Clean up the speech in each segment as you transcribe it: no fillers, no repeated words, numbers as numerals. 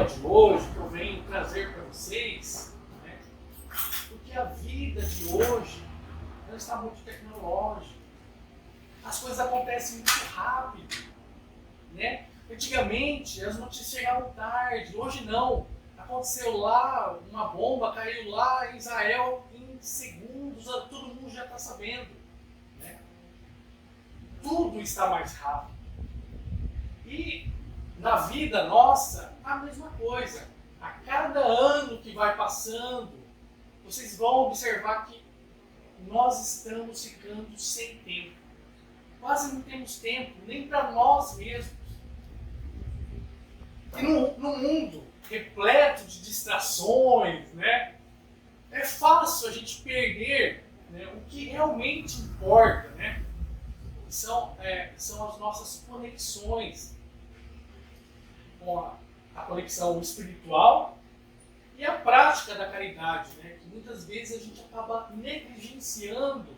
de hoje, que eu venho trazer para vocês, né? Porque a vida de hoje ela está muito tecnológica. As coisas acontecem muito rápido, né? Antigamente as notícias chegavam tarde, hoje não. Aconteceu lá, uma bomba caiu lá em Israel em segundos, todo mundo já está sabendo, né? Tudo está mais rápido. E na vida nossa, a mesma coisa. A cada ano que vai passando, vocês vão observar que nós estamos ficando sem tempo. Quase não temos tempo, nem para nós mesmos. E no mundo repleto de distrações, né, é fácil a gente perder, né, o que realmente importa, né, são as nossas conexões com a conexão espiritual e a prática da caridade, né, que muitas vezes a gente acaba negligenciando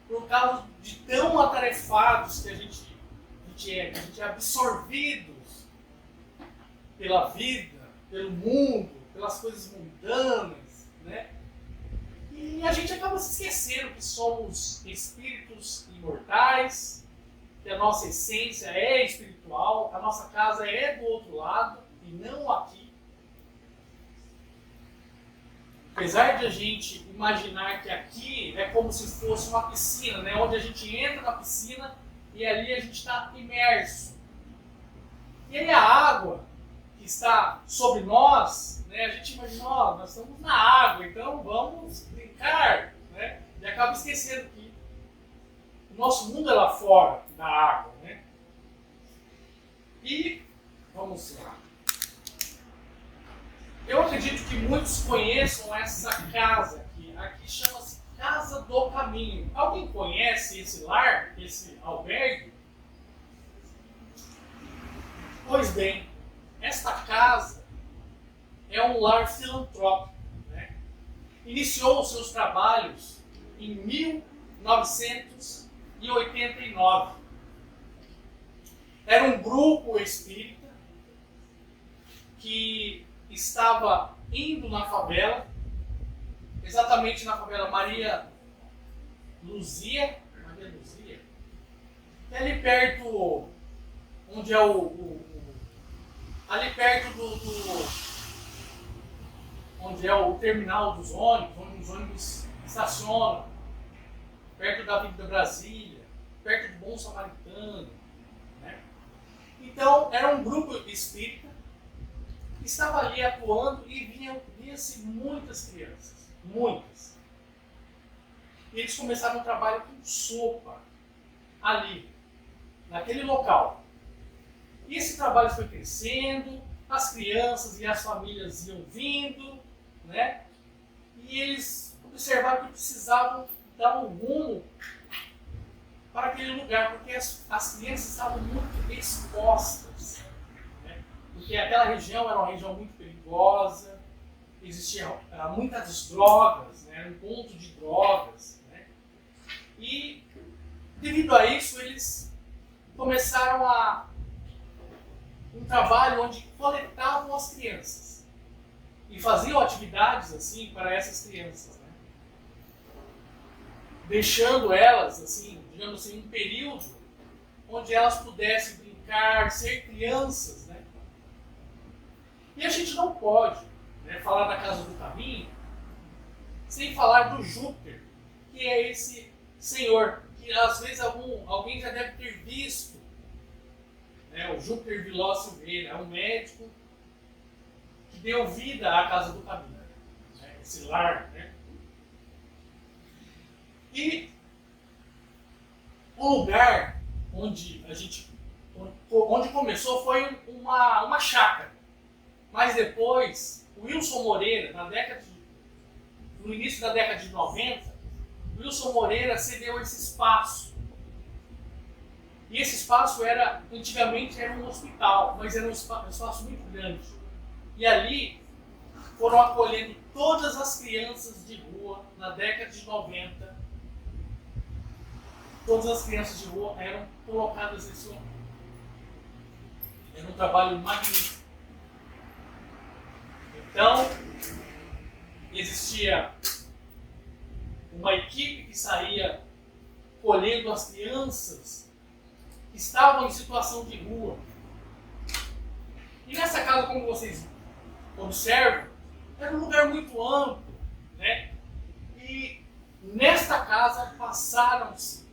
por causa de tão atarefados que a gente é absorvidos pela vida, pelo mundo, pelas coisas mundanas, né? E a gente acaba se esquecendo que somos espíritos imortais, que a nossa essência é espiritual, a nossa casa é do outro lado e não aqui. Apesar de a gente imaginar que aqui é como se fosse uma piscina, né? Onde a gente entra na piscina e ali a gente está imerso. E aí a água que está sobre nós, né? A gente imagina, nós estamos na água, então vamos brincar, né? E acaba esquecendo que o nosso mundo é lá fora da água, né? E vamos lá. Eu acredito que muitos conheçam essa casa aqui. Aqui chama-se Casa do Caminho. Alguém conhece esse lar, esse albergue? Pois bem, esta casa é um lar filantrópico, né? Iniciou os seus trabalhos em 1989. Era um grupo espírita que estava indo na favela, exatamente na favela Maria Luzia, que é ali perto, onde é ali perto onde é o terminal dos ônibus, onde os ônibus estacionam, perto da Avenida Brasília, perto do Bom Samaritano, né? Então, era um grupo espírita que estava ali atuando e via-se muitas crianças, muitas. E eles começaram um trabalho com sopa, ali, naquele local. E esse trabalho foi crescendo, as crianças e as famílias iam vindo, né? E eles observaram que precisavam dar um rumo para aquele lugar, porque as crianças estavam muito expostas, né? Porque aquela região era uma região muito perigosa, existiam muitas drogas, né? Era um ponto de drogas, né? E devido a isso eles começaram um trabalho onde coletavam as crianças e faziam atividades assim para essas crianças, né? Deixando elas assim, digamos assim, um período onde elas pudessem brincar, ser crianças, né? E a gente não pode, né, falar da Casa do Caminho sem falar do Júpiter, que é esse senhor que às vezes alguém já deve ter visto, né, o Júpiter Viló Silveira, é um médico que deu vida à Casa do Caminho, né, esse lar, né? E o lugar onde começou foi uma chácara. Mas depois, o Wilson Moreira, no início da década de 90, o Wilson Moreira cedeu esse espaço. E esse espaço antigamente era um hospital, mas era um espaço muito grande. E ali foram acolhendo todas as crianças de rua na década de 90. Todas as crianças de rua eram colocadas nesse local. Era um trabalho magnífico. Então, existia uma equipe que saía colhendo as crianças que estavam em situação de rua. E nessa casa, como vocês observam, era um lugar muito amplo, né? E nesta casa passaram-se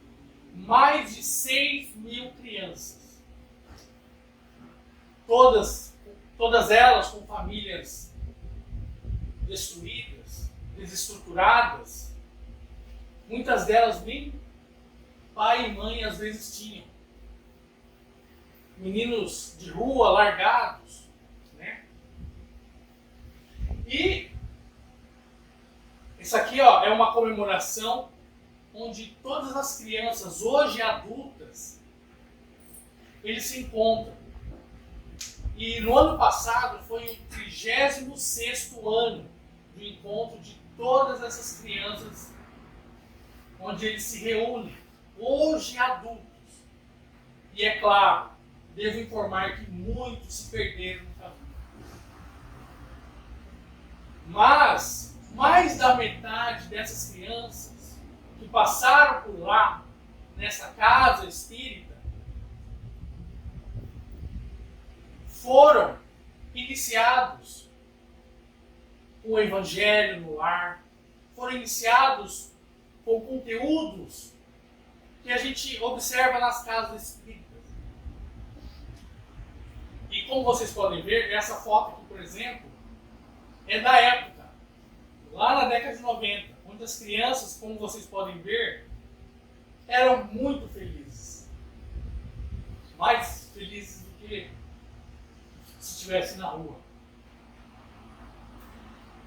mais de 6.000 crianças. Todas elas com famílias destruídas, desestruturadas. Muitas delas nem pai e mãe às vezes tinham. Meninos de rua, largados, né? E isso aqui, ó, é uma comemoração onde todas as crianças, hoje adultas, eles se encontram. E no ano passado foi o 36º ano do encontro de todas essas crianças, onde eles se reúnem, hoje adultos. E é claro, devo informar que muitos se perderam no caminho. Mas mais da metade dessas crianças que passaram por lá, nessa casa espírita, foram iniciados com o Evangelho no lar, foram iniciados com conteúdos que a gente observa nas casas espíritas. E como vocês podem ver, essa foto aqui, por exemplo, é da época, lá na década de 90, onde as crianças, como vocês podem ver, eram muito felizes. Mais felizes do que se estivesse na rua.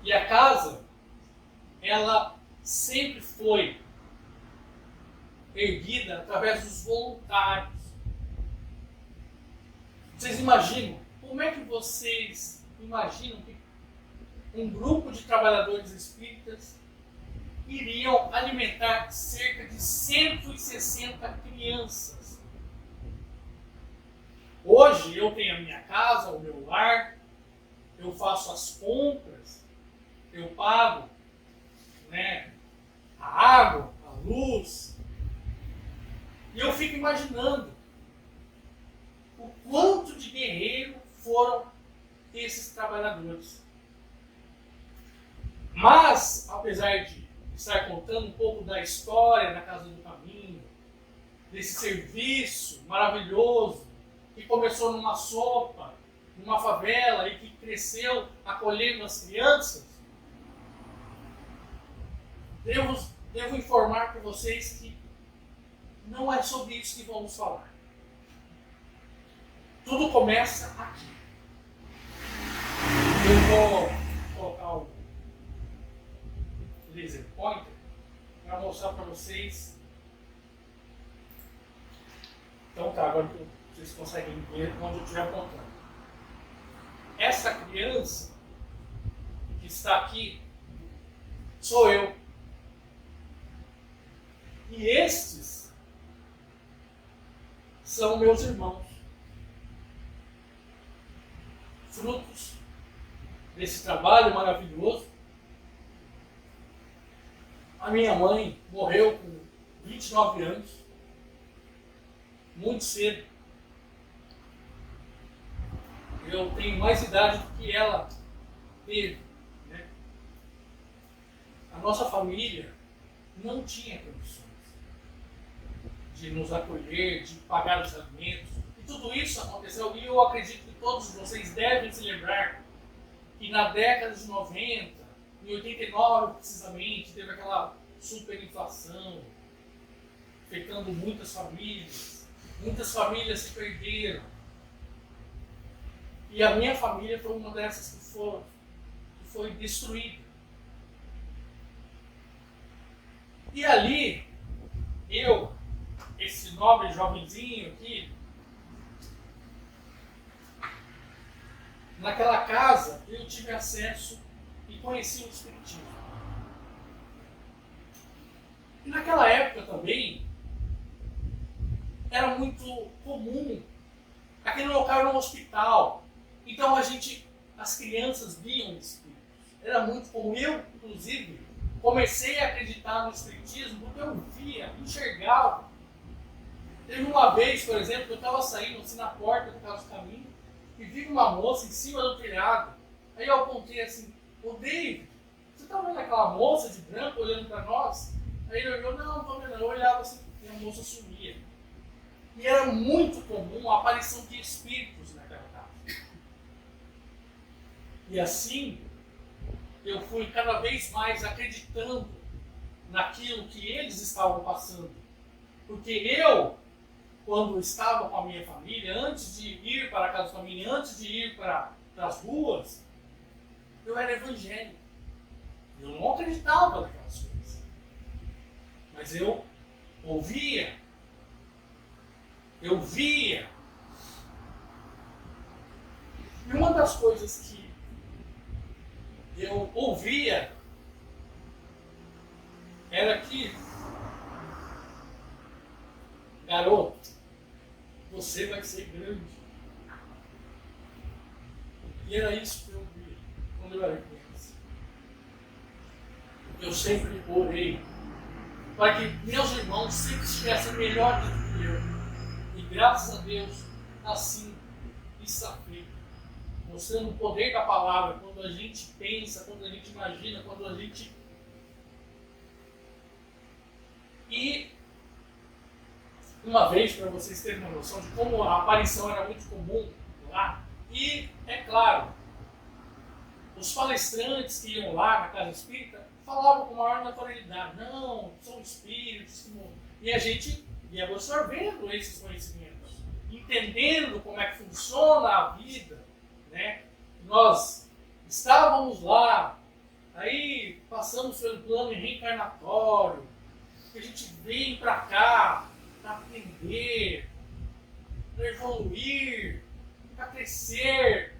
E a casa, ela sempre foi erguida através dos voluntários. Vocês imaginam? Como é que vocês imaginam que um grupo de trabalhadores espíritas iriam alimentar cerca de 160 crianças? Hoje eu tenho a minha casa, o meu lar, eu faço as compras, eu pago, né, a água, a luz, e eu fico imaginando o quanto de guerreiro foram esses trabalhadores. Mas, apesar de estar contando um pouco da história da Casa do Caminho, desse serviço maravilhoso que começou numa sopa, numa favela e que cresceu acolhendo as crianças, devo informar para vocês que não é sobre isso que vamos falar. Tudo começa aqui. Eu vou colocar o laser pointer para mostrar para vocês. Então tá, agora vocês conseguem ver onde eu estiver apontando. Essa criança que está aqui sou eu. E estes são meus irmãos. Frutos desse trabalho maravilhoso. A minha mãe morreu com 29 anos, muito cedo. Eu tenho mais idade do que ela teve, né? A nossa família não tinha condições de nos acolher, de pagar os alimentos. E tudo isso aconteceu, e eu acredito que todos vocês devem se lembrar que na década de 90, em 89 precisamente, teve aquela superinflação, afetando muitas famílias se perderam. E a minha família foi uma dessas que foi destruída. E ali, esse nobre jovenzinho aqui, naquela casa eu tive acesso e conheci o Espiritismo. E naquela época também era muito comum, aquele local era um hospital, então a gente as crianças viam espíritos. Era muito comum. Eu, inclusive, comecei a acreditar no espiritismo porque eu via, enxergava. Teve uma vez, por exemplo, que eu estava saindo assim na porta do carro do caminho e vi uma moça em cima do telhado. Aí eu apontei assim: ô David, você está vendo aquela moça de branco olhando para nós? Aí ele olhou: não estou vendo. Eu olhava assim e a moça sumia. E era muito comum a aparição de espíritos naquela casa. E assim, eu fui cada vez mais acreditando naquilo que eles estavam passando. Porque eu, quando estava com a minha família, antes de ir para a casa da família, antes de ir para as ruas, eu era evangélico. Eu não acreditava naquelas coisas. Mas eu ouvia, eu via. E uma das coisas que eu ouvia era que, garoto, você vai ser grande. E era isso que eu ouvia quando eu era criança. Eu sempre orei para que meus irmãos sempre estivessem melhor do que eu. E graças a Deus, assim está feito. Mostrando o poder da palavra, quando a gente pensa, quando a gente imagina, quando a gente... E uma vez, para vocês terem uma noção de como a aparição era muito comum lá, e é claro, os palestrantes que iam lá na casa espírita falavam com maior naturalidade: não, são espíritos, e a gente ia absorvendo esses conhecimentos, entendendo como é que funciona a vida, né? Nós estávamos lá, aí passamos pelo plano reencarnatório, que a gente vem para cá para aprender, para evoluir, para crescer,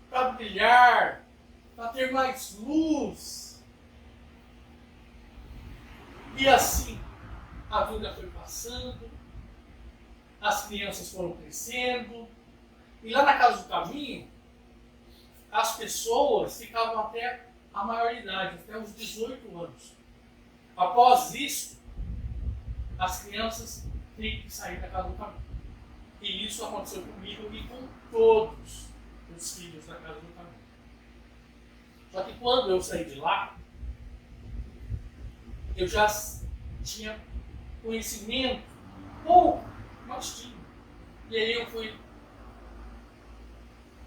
para brilhar, para ter mais luz. E assim a vida foi passando, as crianças foram crescendo, e lá na Casa do Caminho, as pessoas ficavam até a maioridade, até os 18 anos. Após isso, as crianças têm que sair da Casa do Caminho. E isso aconteceu comigo e com todos os filhos da Casa do Caminho. Só que quando eu saí de lá, eu já tinha conhecimento, pouco, mas tinha. E aí eu fui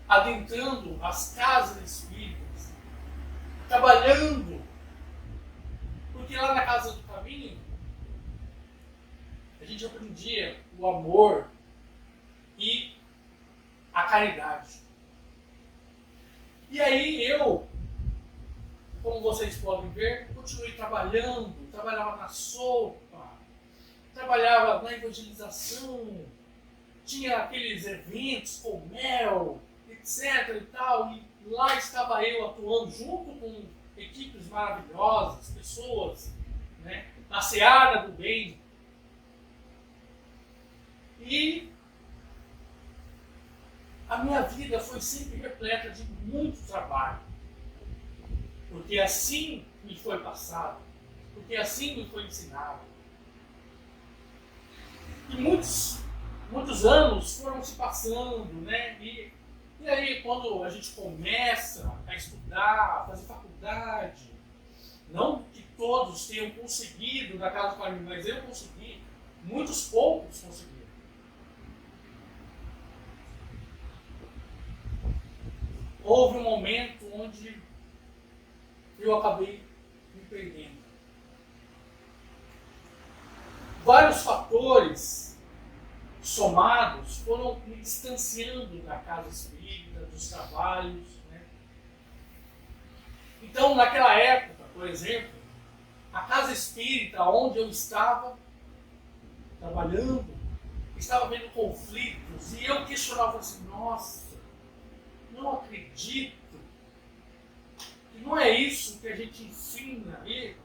adentrando as casas espíritas, trabalhando, porque lá na Casa do Caminho a gente aprendia o amor e a caridade. E aí eu, como vocês podem ver, continuei trabalhando, trabalhava na sopa, trabalhava na evangelização, tinha aqueles eventos com mel, etc. e tal, e lá estava eu atuando junto com equipes maravilhosas, pessoas, né, na seara do bem. E a minha vida foi sempre repleta de muito trabalho, porque assim me foi passado, porque assim me foi ensinado. E muitos anos foram se passando, né? E aí, quando a gente começa a estudar, a fazer faculdade, não que todos tenham conseguido na Casa do Caminho, mas eu consegui, muitos poucos conseguiram. Houve um momento onde eu acabei me perdendo. Vários fatores somados foram me distanciando da casa espírita, dos trabalhos, né? Então, naquela época, por exemplo, a casa espírita onde eu estava trabalhando, estava vendo conflitos, e eu questionava assim: nossa, não acredito que não é isso que a gente ensina. E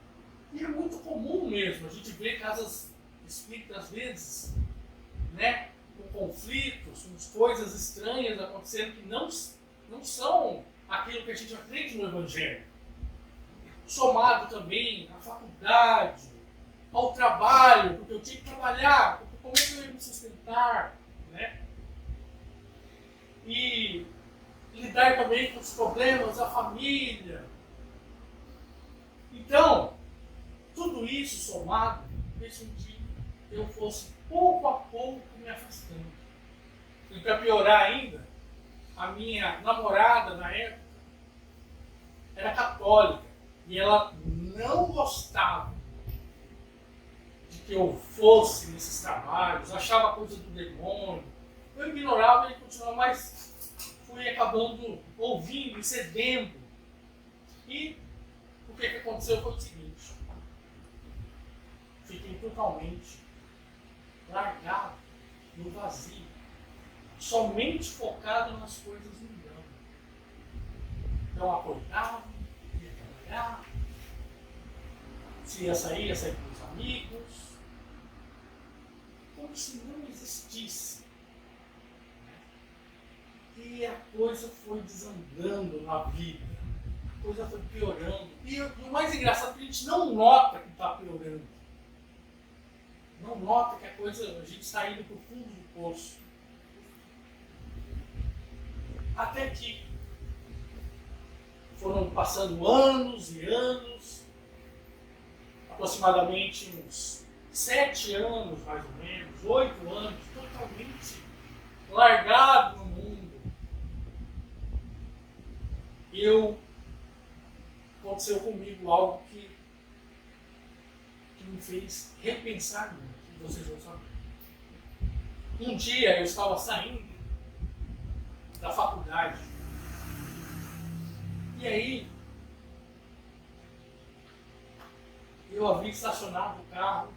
é muito comum mesmo a gente ver casas espíritas, às vezes, né, com conflitos, com coisas estranhas acontecendo que não não são aquilo que a gente aprende no Evangelho. Somado também à faculdade, ao trabalho, porque eu tinha que trabalhar, porque como é que eu ia me sustentar, né? E lidar também com os problemas da família. Então, tudo isso somado fez com que eu fosse pouco a pouco me afastando. E para piorar ainda, a minha namorada na época era católica e ela não gostava de que eu fosse nesses trabalhos, achava coisa do demônio. Eu ignorava e continuava, mas fui acabando ouvindo e cedendo. E o que aconteceu foi o seguinte: fiquei totalmente largado no vazio, somente focado nas coisas mundanas. Então acordava, ia trabalhar, se ia sair com os amigos, como se não existisse. E a coisa foi desandando na vida, a coisa foi piorando. E o mais engraçado é que a gente não nota que está piorando. Não nota que a gente está indo para o fundo do poço. Até que foram passando anos e anos, aproximadamente uns 7 anos, mais ou menos, 8 anos, totalmente largado no mundo. Aconteceu comigo algo que me fez repensar muito, que vocês vão saber. Um dia eu estava saindo da faculdade e aí eu havia estacionado o carro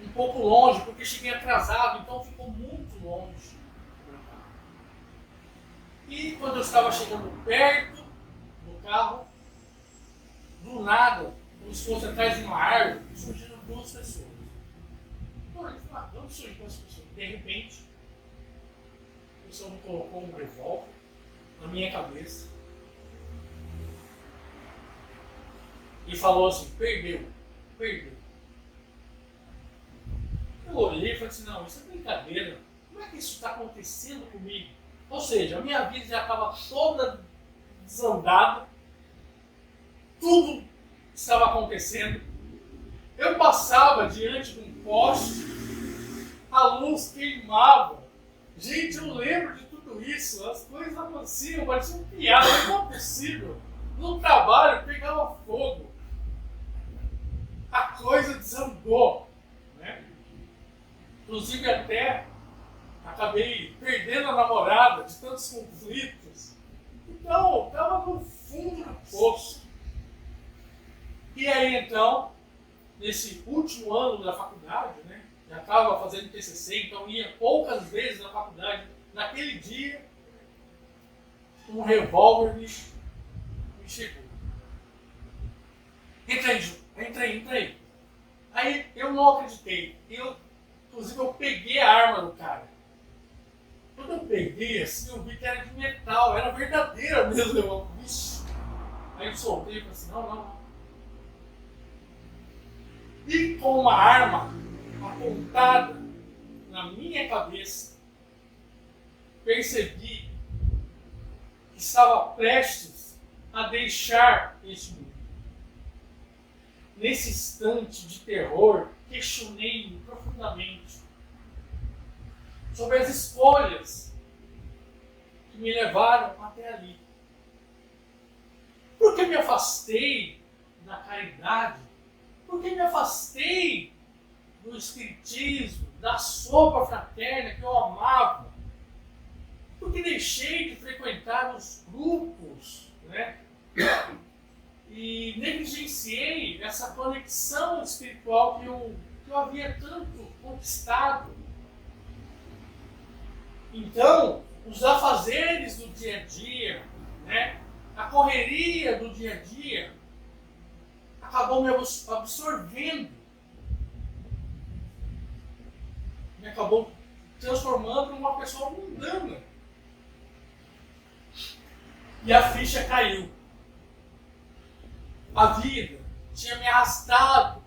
um pouco longe, porque cheguei atrasado, então ficou muito longe. E quando eu estava chegando perto do carro, do nada, como se fosse atrás de uma árvore, surgiram 2 pessoas. Não surgiram 2 pessoas. De repente, o senhor me colocou um revólver na minha cabeça e falou assim: perdeu. Eu olhei e falei assim: não, isso é brincadeira. Como é que isso está acontecendo comigo? Ou seja, a minha vida já estava toda desandada, tudo estava acontecendo. Eu passava diante de um poste, a luz queimava. Gente, eu lembro de tudo isso, as coisas aconteciam, pareciam piada, não é possível. No trabalho pegava fogo, a coisa desandou, né? Inclusive até acabei perdendo a namorada de tantos conflitos. Então, estava no fundo do poço. E aí, então, nesse último ano da faculdade, né, já estava fazendo TCC, então ia poucas vezes na faculdade. Naquele dia, um revólver me chegou. Entra aí. Aí eu não acreditei. Inclusive, eu peguei a arma do cara. Quando eu peguei assim, eu vi que era de metal, era verdadeira mesmo. Vixe. Aí eu soltei e falei assim: não. E com uma arma apontada na minha cabeça, percebi que estava prestes a deixar este mundo. Nesse instante de terror, questionei-me profundamente sobre as escolhas que me levaram até ali. Por que me afastei da caridade? Por que me afastei do espiritismo, da sopa fraterna que eu amava? Por que deixei de frequentar os grupos, né? E negligenciei essa conexão espiritual que eu havia tanto conquistado? Então, os afazeres do dia a dia, né? A correria do dia a dia, acabou me absorvendo, me acabou transformando em uma pessoa mundana. E a ficha caiu. A vida tinha me arrastado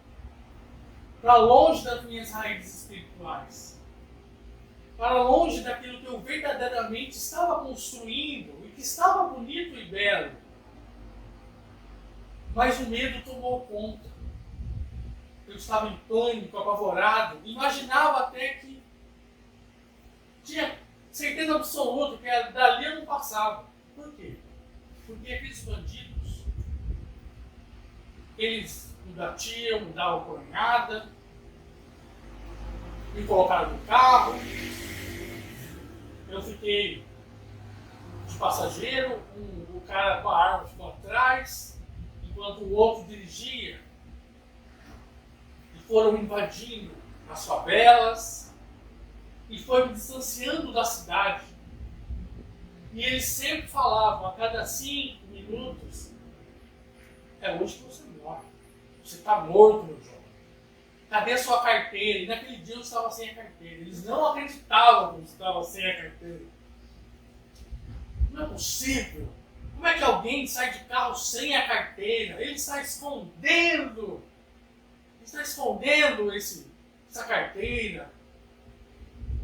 para longe das minhas raízes espirituais, para longe daquilo que eu verdadeiramente estava construindo e que estava bonito e belo. Mas o medo tomou conta. Eu estava em pânico, apavorado, imaginava até que tinha certeza absoluta que dali eu não passava. Por quê? Porque aqueles bandidos, eles me batiam, me davam coronhada, me colocaram no carro, eu fiquei de passageiro, o cara com a arma ficou atrás, enquanto o outro dirigia, e foram invadindo as favelas, e foi me distanciando da cidade. E eles sempre falavam, a cada 5 minutos, é hoje que você morre. Você está morto, meu jovem. Cadê a sua carteira? E naquele dia eu estava sem a carteira. Eles não acreditavam que eu estava sem a carteira. Não é possível. Como é que alguém sai de carro sem a carteira? Ele está escondendo. Ele está escondendo essa carteira.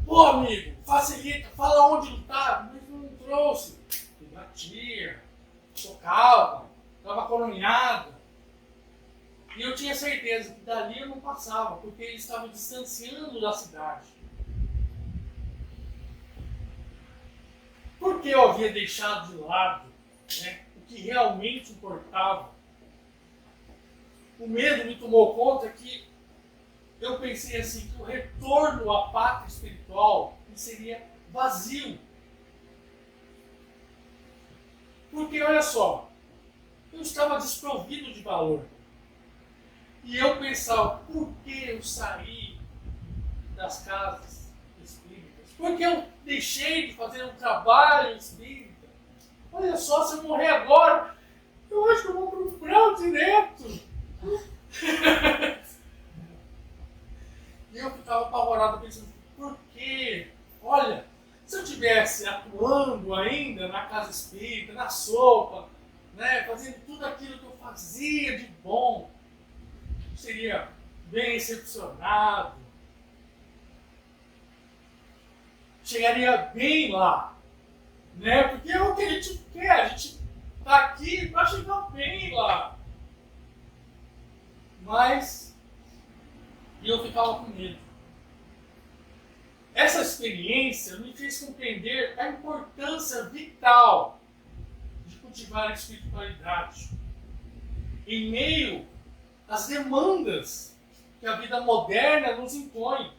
Pô, amigo, facilita, fala onde ele está. Mas não trouxe. Ele batia, tocava, estava coronhado. E eu tinha certeza que dali eu não passava, porque ele estava distanciando da cidade. Porque eu havia deixado de lado, né, o que realmente importava. O medo me tomou conta que eu pensei assim, que o retorno à pátria espiritual seria vazio. Porque, olha só, eu estava desprovido de valor. E eu pensava, por que eu saí das casas espíritas? Por que eu deixei de fazer um trabalho espírita? Olha só, se eu morrer agora, eu acho que eu vou para o brau direto. E eu ficava apavorado pensando, por quê? Olha, se eu estivesse atuando ainda na casa espírita, na sopa, né, fazendo tudo aquilo que eu fazia de bom, seria bem recepcionado, chegaria bem lá, né? Porque é o que a gente quer, a gente está aqui para chegar bem lá. Mas eu ficava com medo. Essa experiência me fez compreender a importância vital de cultivar a espiritualidade em meio às demandas que a vida moderna nos impõe.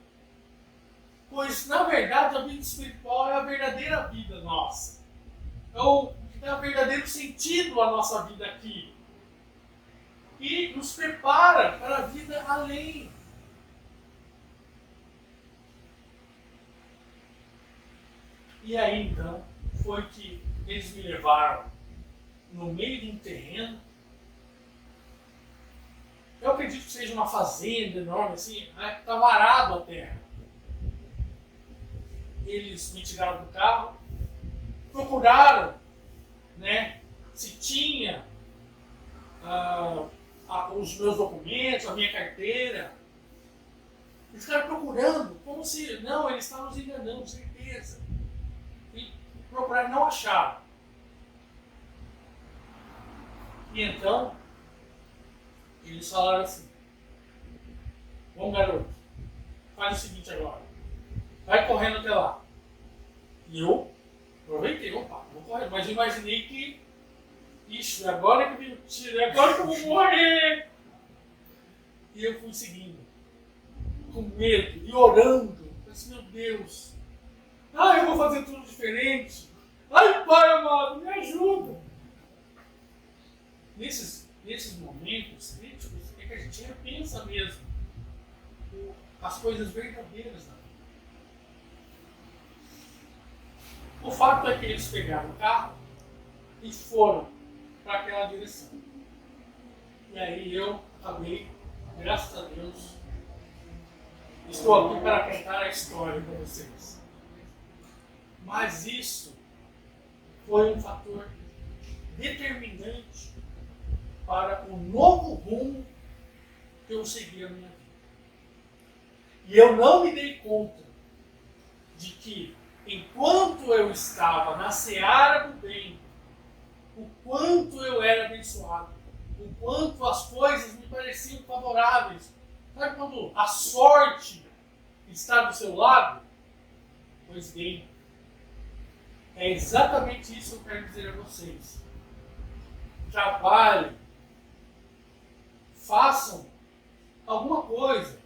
Pois, na verdade, a vida espiritual é a verdadeira vida nossa. É o que dá verdadeiro sentido à nossa vida aqui. E nos prepara para a vida além. E aí, então, foi que eles me levaram no meio de um terreno. Eu acredito que seja uma fazenda enorme, assim, estava arado a terra. Eles me tiraram do carro, procuraram, né, se tinha os meus documentos, a minha carteira. Eles ficaram procurando, como se, não, eles estavam nos enganando, certeza. E procuraram, não acharam. E então, eles falaram assim, bom garoto, faz o seguinte agora, vai correndo até lá. E eu aproveitei, opa, vou correr, mas eu imaginei que, ixi, agora que eu me tirei, agora que eu vou morrer. E eu fui seguindo, com medo e orando, pensei, meu Deus, eu vou fazer tudo diferente. Ai, Pai amado, me ajuda. Nesses momentos críticos é que a gente repensa mesmo as coisas verdadeiras da vida. O fato é que eles pegaram o carro e foram para aquela direção. E aí eu acabei, graças a Deus, estou aqui para contar a história para vocês. Mas isso foi um fator eu segui a minha vida. E eu não me dei conta de que, enquanto eu estava na seara do bem, o quanto eu era abençoado, o quanto as coisas me pareciam favoráveis. Sabe quando a sorte está do seu lado? Pois bem, é exatamente isso que eu quero dizer a vocês. Trabalhem, façam alguma coisa,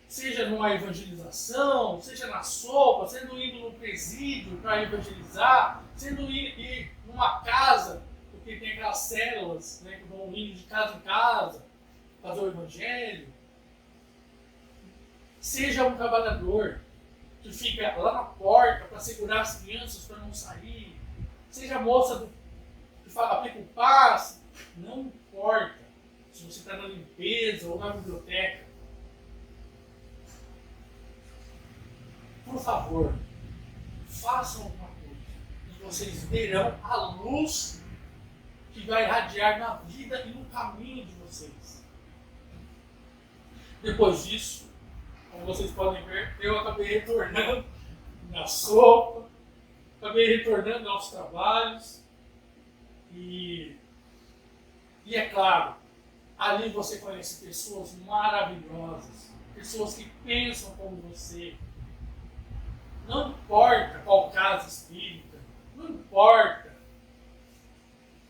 seja numa evangelização, seja na sopa, sendo indo no presídio para evangelizar, sendo ir numa casa, porque tem aquelas células, né, que vão indo de casa em casa, fazer o evangelho. Seja um trabalhador que fica lá na porta para segurar as crianças para não sair. Seja a moça que aplica o passe. Não importa se você está na limpeza ou na biblioteca. Por favor, façam alguma coisa e vocês verão a luz que vai irradiar na vida e no caminho de vocês. Depois disso, como vocês podem ver, eu acabei retornando na sopa, acabei retornando aos trabalhos e é claro, ali você conhece pessoas maravilhosas, pessoas que pensam como você. Não importa qual casa espírita, não importa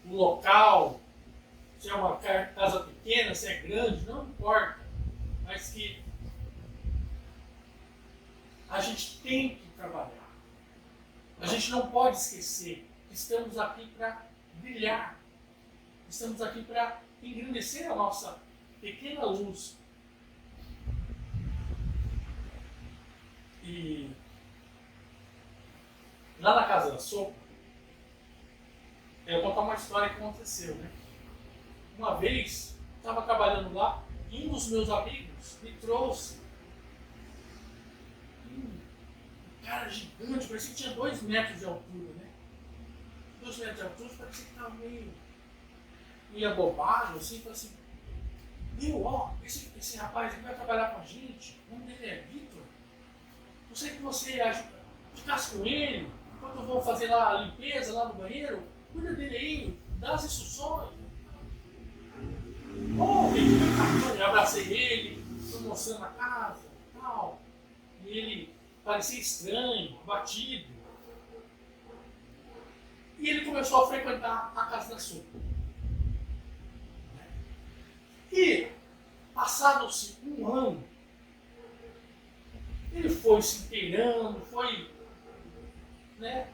o local, se é uma casa pequena, se é grande, não importa, mas que a gente tem que trabalhar. A gente não pode esquecer que estamos aqui para brilhar. Estamos aqui para engrandecer a nossa pequena luz. E lá na Casa da Sopa, eu vou contar uma história que aconteceu, né? Uma vez, estava trabalhando lá, e um dos meus amigos me trouxe um cara gigante, parecia que tinha 2 metros de altura, né? 2 metros de altura, parecia que estava meio abobado, assim, falei assim, esse rapaz aqui vai trabalhar com a gente, o nome dele é Vitor, eu sei que você ficasse com ele, enquanto eu vou fazer lá a limpeza lá no banheiro, cuida dele aí, dá as instruções. Eu abracei ele, fui mostrando a casa e tal. E ele parecia estranho, abatido. E ele começou a frequentar a Casa da Sopa. E, passado-se um ano, ele foi se inteirando, foi, né,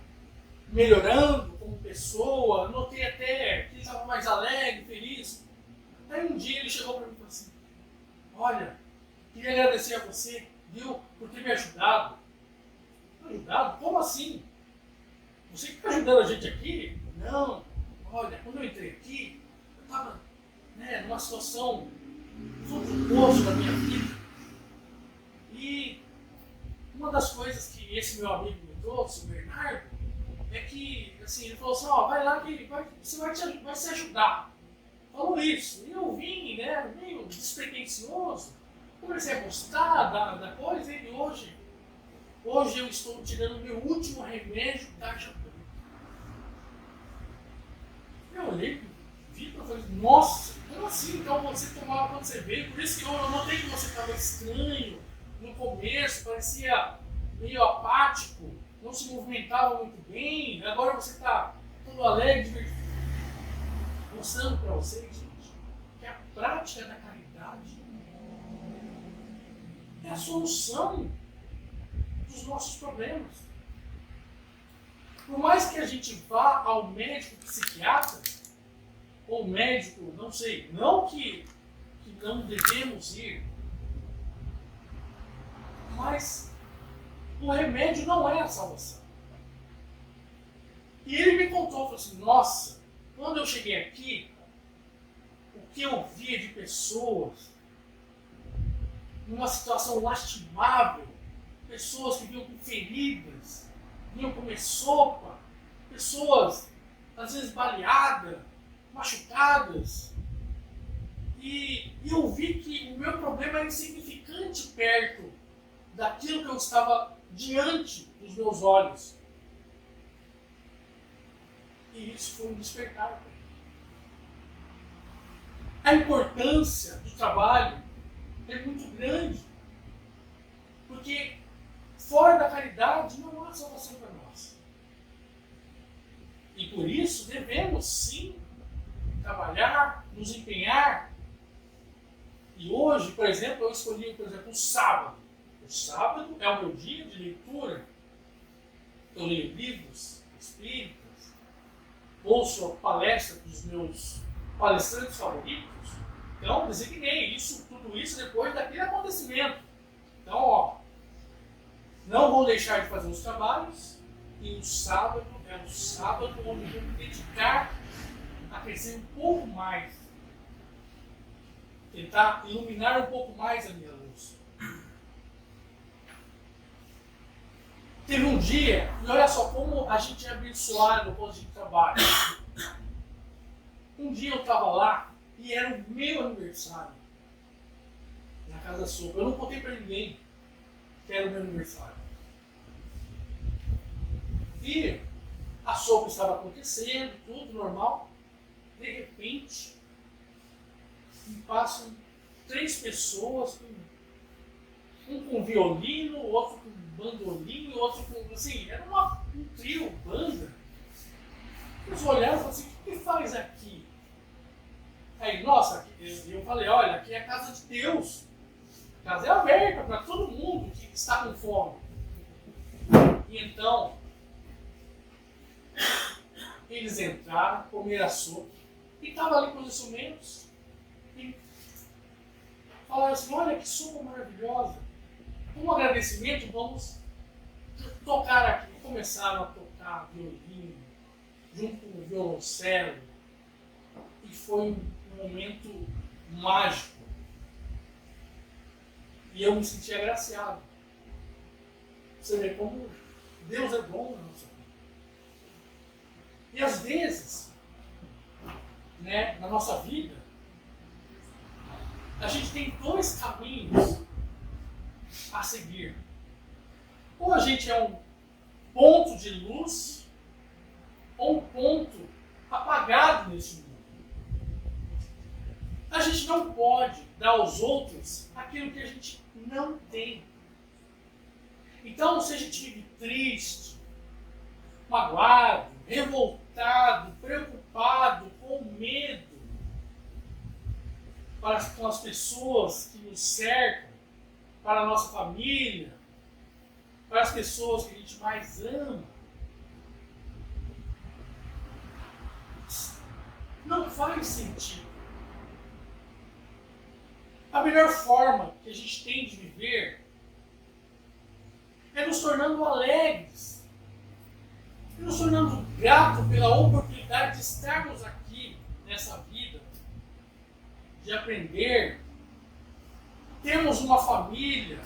melhorando como pessoa. Notei até que ele estava mais alegre, feliz. Aí um dia ele chegou para mim e falou assim, olha, queria agradecer a você, viu, por ter me ajudado. Ajudado? Como assim? Você que está ajudando a gente aqui? Não. Olha, quando eu entrei aqui, eu estava, né, numa situação fundo do poço da minha vida. E uma das coisas que esse meu amigo me trouxe, o Bernardo, é que, assim, ele falou assim, vai lá que você vai se ajudar. Falou isso. E eu vim, né, meio despretensioso, comecei a gostar da coisa e hoje eu estou tirando o meu último remédio da Japão. Eu olhei pro Vitor e falei, nossa, como assim? Então você tomava quando você veio? Por isso que eu notei que você estava estranho no começo, parecia meio apático, não se movimentava muito bem, agora você está todo alegre, mostrando para vocês, gente, que a prática da caridade é a solução dos nossos problemas. Por mais que a gente vá ao médico psiquiatra, ou médico, não sei, não que não devemos ir, mas o remédio não é a salvação. E ele me contou, falou assim, nossa, quando eu cheguei aqui, o que eu via de pessoas numa situação lastimável, pessoas que vinham com feridas, vinham comer sopa, pessoas às vezes baleadas, machucadas. E eu vi que o meu problema era insignificante perto daquilo que eu estava diante dos meus olhos. E isso foi um despertar. A importância do trabalho é muito grande, porque fora da caridade não há salvação para nós. E por isso devemos sim trabalhar, nos empenhar. E hoje, por exemplo, eu escolhi, o sábado. O sábado é o meu dia de leitura. Eu leio livros espíritas, ouço a palestra dos meus palestrantes favoritos. Então, designei tudo isso depois daquele acontecimento. Então, não vou deixar de fazer os trabalhos, e o sábado é o sábado onde eu vou me dedicar a crescer um pouco mais. Tentar iluminar um pouco mais a minha luz. Teve um dia, e olha só como a gente é abençoado quando a gente trabalha. Um dia eu estava lá e era o meu aniversário na Casa Sopa. Eu não contei para ninguém que era o meu aniversário. E a sopa estava acontecendo, tudo normal. De repente, me passam 3 pessoas, um com violino, outro com bandolim, outro com... Assim, era um trio, banda. Eles olharam e falaram assim, o que faz aqui? Aí, nossa, eu falei, olha, aqui é a casa de Deus. A casa é aberta para todo mundo que está com fome. E então, eles entraram, comeram a sopa, e estavam ali com os instrumentos, e falaram assim, olha que sopa maravilhosa. Como agradecimento, vamos tocar aqui. E começaram a tocar violino, junto com o violoncelo. E foi um momento mágico. E eu me senti agraciado. Você vê como Deus é bom na nossa vida. E às vezes, na nossa vida, a gente tem 2 caminhos a seguir. Ou a gente é um ponto de luz, ou um ponto apagado nesse mundo. A gente não pode dar aos outros aquilo que a gente não tem. Então, se a gente vive triste, magoado, revoltado, preocupado, com medo com as pessoas que nos cercam, para a nossa família, para as pessoas que a gente mais ama, não faz sentido. A melhor forma que a gente tem de viver é nos tornando alegres, é nos tornando gratos pela oportunidade de estarmos aqui nessa vida, de aprender. Temos uma família,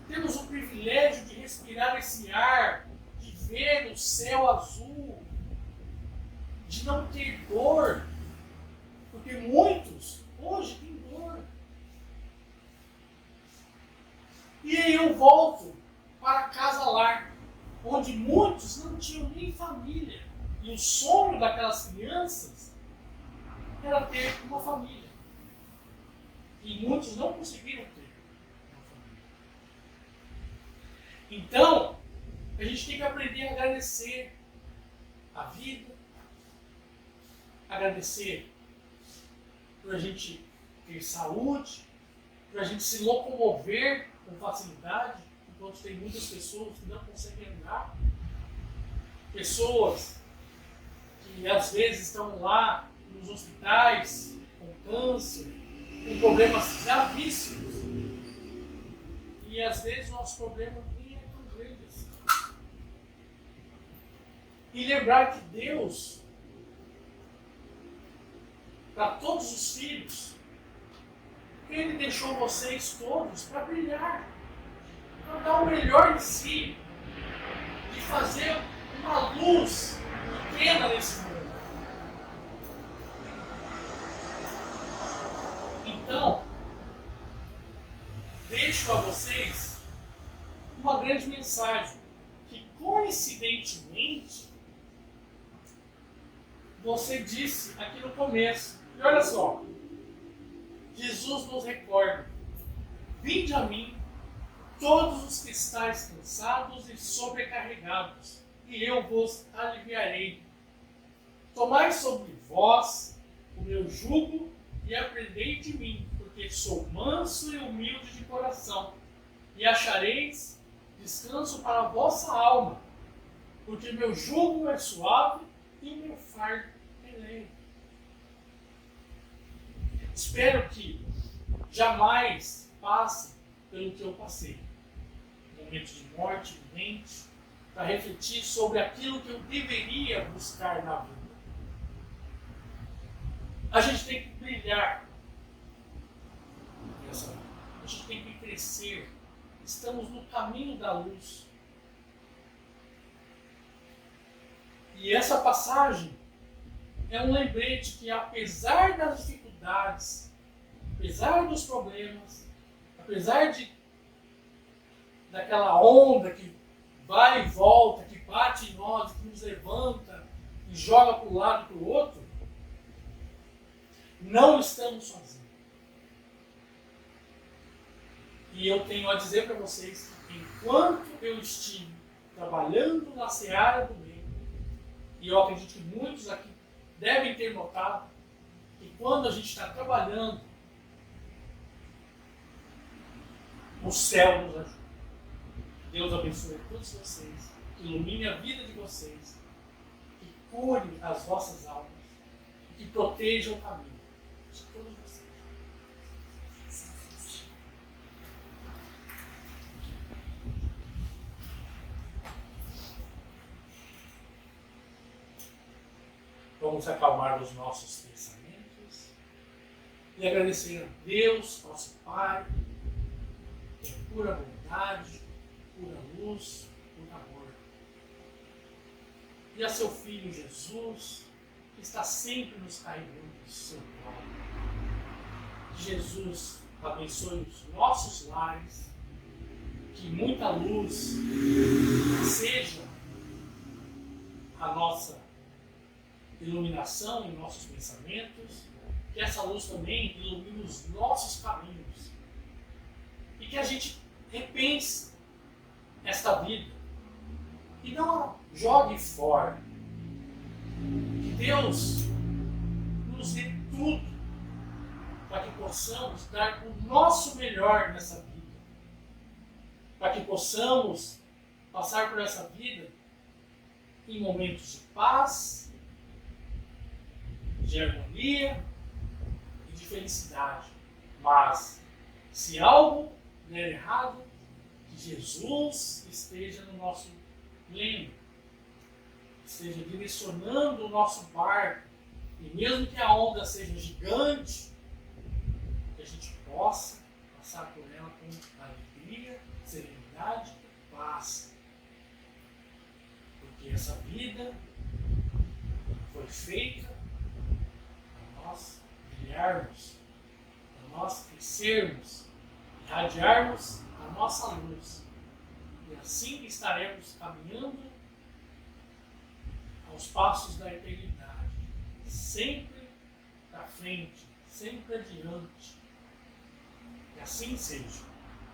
temos o privilégio de respirar esse ar, de ver o céu azul, de não ter dor, porque muitos hoje têm dor. E aí eu volto para casa lar, onde muitos não tinham nem família. E o sonho daquelas crianças era ter uma família. E muitos não conseguiram ter uma família. Então, a gente tem que aprender a agradecer a vida, agradecer por a gente ter saúde, por a gente se locomover com facilidade, enquanto tem muitas pessoas que não conseguem andar. Pessoas que às vezes estão lá nos hospitais com câncer, com problemas gravíssimos. E às vezes o nosso problema nem é tão grande assim. E lembrar que Deus, para todos os filhos, Ele deixou vocês todos para brilhar, para dar o melhor de si, de fazer uma luz pequena nesse mundo. deixo a vocês uma grande mensagem que, coincidentemente, você disse aqui no começo. E olha só, Jesus nos recorda: vinde a mim, todos os que estáis cansados e sobrecarregados, e eu vos aliviarei. Tomai sobre vós o meu jugo e aprendei de mim, porque sou manso e humilde de coração, e achareis descanso para a vossa alma, porque meu jugo é suave e meu fardo é leve. Espero que jamais passe pelo que eu passei. Momentos de morte, iminente, para refletir sobre aquilo que eu deveria buscar na vida. A gente tem que brilhar nessa vida. A gente tem que crescer. Estamos no caminho da luz. E essa passagem é um lembrete que, apesar das dificuldades, apesar dos problemas, apesar daquela onda que vai e volta, que bate em nós, que nos levanta e joga para um lado e para o outro, não estamos sozinhos. E eu tenho a dizer para vocês que, enquanto eu estive trabalhando na seara do bem, e eu acredito que muitos aqui devem ter notado que quando a gente está trabalhando, o céu nos ajuda. Deus abençoe todos vocês, que ilumine a vida de vocês, que cure as vossas almas, que proteja o caminho de todos vocês. Vamos acalmar os nossos pensamentos e agradecer a Deus, nosso Pai, que é pura bondade, pura luz, puro amor. E a seu Filho Jesus, que está sempre nos carregando do seu colo. Que Jesus abençoe os nossos lares, que muita luz seja a nossa iluminação em nossos pensamentos, que essa luz também ilumine os nossos caminhos e que a gente repense esta vida e não a jogue fora. Que Deus nos dê tudo para que possamos dar o nosso melhor nessa vida, para que possamos passar por essa vida em momentos de paz, de harmonia e de felicidade. Mas, se algo der errado, que Jesus esteja no nosso leme, esteja direcionando o nosso barco, e mesmo que a onda seja gigante, que a gente possa passar por ela com alegria, serenidade e paz. Porque essa vida foi feita para nós brilharmos, para nós crescermos, irradiarmos a nossa luz. E assim estaremos caminhando aos passos da eternidade, sempre para frente, sempre adiante. Que assim seja.